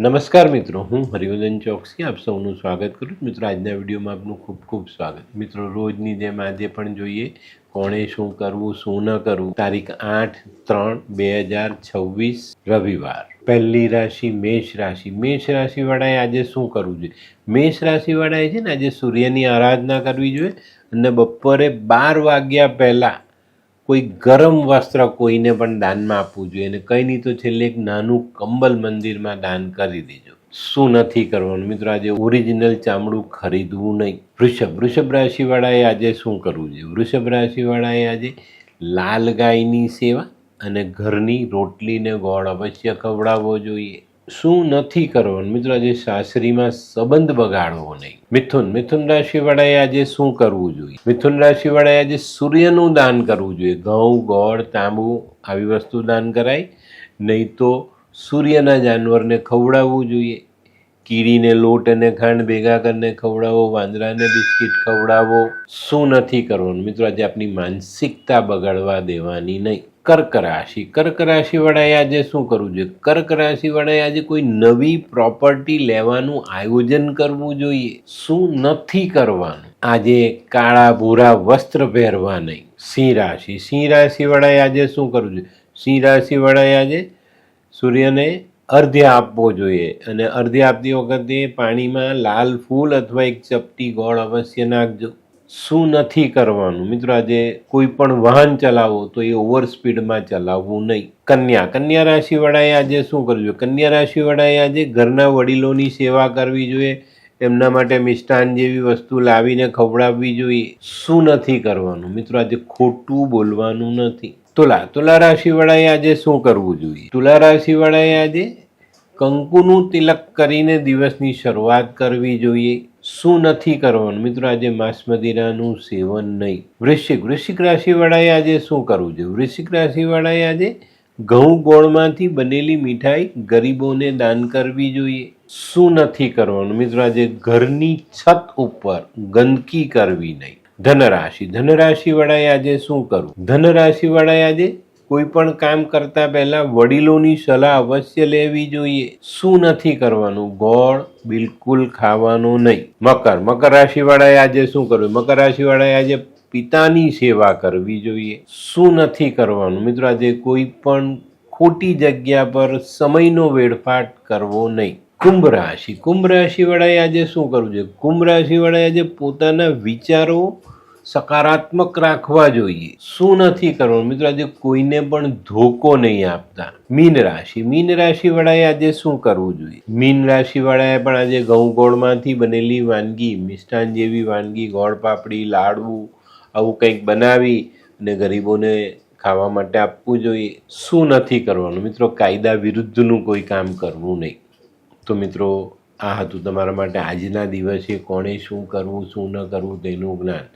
નમસ્કાર મિત્રો, હું હરિવર્ધન ચોકસી આપ સૌનું સ્વાગત કરું છું. મિત્રો, આજના વિડીયોમાં આપનું ખૂબ ખૂબ સ્વાગત. મિત્રો, રોજની જેમ આજે પણ જોઈએ કોણે શું કરવું શું ન કરવું. તારીખ 8/3/2026 રવિવાર. પહેલી રાશિ મેષ રાશિ. મેષ રાશિવાળાએ આજે શું કરવું જોઈએ? મેષ રાશિવાળાએ છે ને આજે સૂર્યની આરાધના કરવી જોઈએ અને બપોરે 12 વાગ્યા પહેલાં કોઈ ગરમ વસ્ત્ર કોઈને પણ દાનમાં આપવું જોઈએ અને કંઈ નહીં તો છેલ્લે એક નાનું કંબલ મંદિરમાં દાન કરી દેજો. શું નથી કરવાનું મિત્રો? આજે ઓરિજિનલ ચામડું ખરીદવું નહીં. વૃષભ રાશિવાળાએ આજે શું કરવું જોઈએ? વૃષભ રાશિવાળાએ આજે લાલ ગાયની સેવા અને ઘરની રોટલીને ગોળ અવશ્ય ખવડાવવો જોઈએ. શું નથી કરવાનું મિત્રો? આજે સાસરીમાં સંબંધ બગાડવો નહીં. મિથુન રાશિવાળાએ આજે શું કરવું જોઈએ? મિથુન રાશિવાળાએ આજે સૂર્યનું દાન કરવું જોઈએ. ઘઉં, ગોળ, તાંબુ આવી વસ્તુ દાન કરાય. નહીં તો સૂર્યના જાનવરને ખવડાવવું જોઈએ. કીડીને લોટ અને ખાંડ ભેગા કરીને ખવડાવો, વાંદરાને બિસ્કિટ ખવડાવો. શું નથી કરવાનું મિત્રો? આજે આપણી માનસિકતા બગાડવા દેવાની નહીં. કર્ક રાશિવાળાએ આજે શું કરવું જોઈએ? કર્ક રાશિવાળાએ આજે કોઈ નવી પ્રોપર્ટી લેવાનું આયોજન કરવું જોઈએ. શું નથી કરવાનું? આજે કાળા ભૂરા વસ્ત્ર પહેરવા નહીં. સિંહ રાશિવાળાએ આજે શું કરવું જોઈએ? સિંહ રાશિવાળાએ આજે સૂર્યને અર્ધ્ય આપવો જોઈએ અને અર્ધ્ય આપતી વખતે પાણીમાં લાલ ફૂલ અથવા એક ચપટી ગોળ અવશ્ય નાખજો. શું નથી કરવાનું મિત્રો? આજે કોઈ પણ વાહન ચલાવો તો એ ઓવર સ્પીડમાં ચલાવવું નહીં. કન્યા રાશિવાળાએ આજે શું કરવું જોઈએ? કન્યા રાશિવાળાએ આજે ઘરના વડીલોની સેવા કરવી જોઈએ. એમના માટે મિષ્ટાન જેવી વસ્તુ લાવીને ખવડાવવી જોઈએ. શું નથી કરવાનું મિત્રો? આજે ખોટું બોલવાનું નથી. તુલા રાશિવાળાએ આજે શું કરવું જોઈએ? તુલા રાશિવાળાએ આજે કંકુનું તિલક કરીને દિવસની શરૂઆત કરવી જોઈએ. શું નથી કરવાનું મિત્રો? આજે માંસ મદિરાનું સેવન નહીં. વૃશ્ચિક રાશિવાળાએ આજે શું કરવું જોઈએ? વૃશ્ચિક રાશિવાળાએ આજે ઘઉં ગોળમાંથી બનેલી મીઠાઈ ગરીબોને દાન કરવી જોઈએ. શું નથી કરવાનું મિત્રો? આજે ઘરની છત ઉપર ગંદકી કરવી નહીં. ધનરાશિવાળાએ આજે શું કરવું? ધનરાશિવાળાએ આજે કોઈ પણ કામ કરતા પહેલા વડીલોની સલાહ અવશ્ય લેવી જોઈએ. શું નથી કરવાનું? ગોળ બિલકુલ ખાવાનો નહીં. મકર રાશિવાળાએ આજે શું કરવું? મકર રાશિવાળાએ આજે પિતાની સેવા કરવી જોઈએ. શું નથી કરવાનું મિત્રો? આજે કોઈ પણ ખોટી જગ્યા પર સમયનો વેડફાટ કરવો નહીં. કુંભ રાશિવાળાએ આજે શું કરવું જોઈએ? કુંભ રાશિવાળાએ આજે પોતાના વિચારો સકારાત્મક રાખવા જોઈએ. શું નથી કરવાનું મિત્રો? આજે કોઈને પણ ધોકો નહીં આપતા. મીન રાશિવાળાએ આજે શું કરવું જોઈએ? મીન રાશિવાળાએ પણ આજે ઘઉં ગોળમાંથી બનેલી વાનગી, મિષ્ટાન જેવી વાનગી, ગોળ પાપડી, લાડુ આવું કંઈક બનાવી અને ગરીબોને ખાવા માટે આપવું જોઈએ. શું નથી કરવાનું મિત્રો? કાયદા વિરુદ્ધનું કોઈ કામ કરવું નહીં. તો મિત્રો, આ હતું તમારા માટે આજના દિવસે કોણે શું કરવું શું ન કરવું તેનું જ્ઞાન.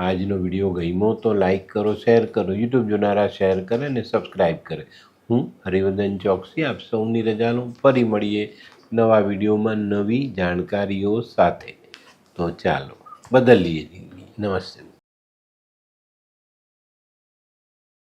આજનો વિડીયો ગમ્યો તો લાઈક કરો, શેર કરો. યુટ્યુબ જોનારા શેર કરે અને સબસ્ક્રાઈબ કરે. હું હરિવર્ધન ચોકસી આપ સૌની રજા લઉં. ફરી મળીએ નવા વિડીયોમાં નવી જાણકારીઓ સાથે. તો ચાલો બદલીએ જિંદગી. નમસ્તે.